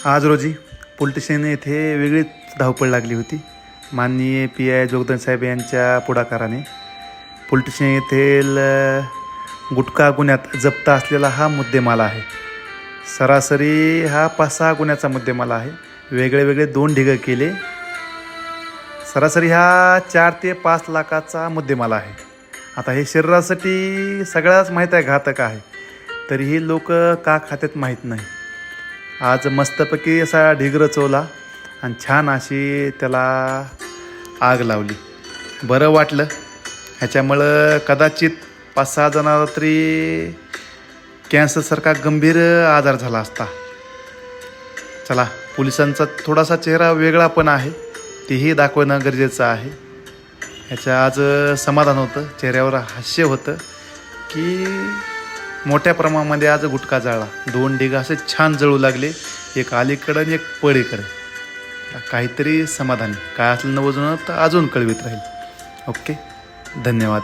आज रोजी police station येथे वेगळीच धावपळ लागली होती. माननीय PI जोगदंड साहेब यांच्या पुढाकाराने पोलीस स्टेशन येथील गुटखा गुन्ह्यात जप्त असलेला हा मुद्देमाल आहे. सरासरी हा 5-6 गुन्ह्याचा मुद्देमाल आहे. वेगळे वेगळे 2 ढिगं केले. सरासरी हा 4 ते 5 लाखाचा मुद्देमाल आहे. आता हे शरीरासाठी सगळ्याच माहीत आहे घातक आहे, तरीही लोक का खात्यात माहीत नाही. आज मस्तपैकी असा ढीग रचवला आणि छान अशी त्याला आग लावली. बरं वाटलं. ह्याच्यामुळं कदाचित 5-6 जणांना तरी कॅन्सरसारखा गंभीर आजार झाला असता. चला, पोलिसांचा थोडासा चेहरा वेगळा पण आहे, तेही दाखवणं गरजेचं आहे. ह्याच्या आज समाधान होतं, चेहऱ्यावर हास्य होतं की मोठ्या प्रमाणामध्ये आज गुटखा जळला. 2 ढिग असे छान जळू लागले, एक अलीकडं आणि एक पलीकडं. काहीतरी समाधान काय असलं नवजून तर अजून कळवीत राहील. ओके, धन्यवाद.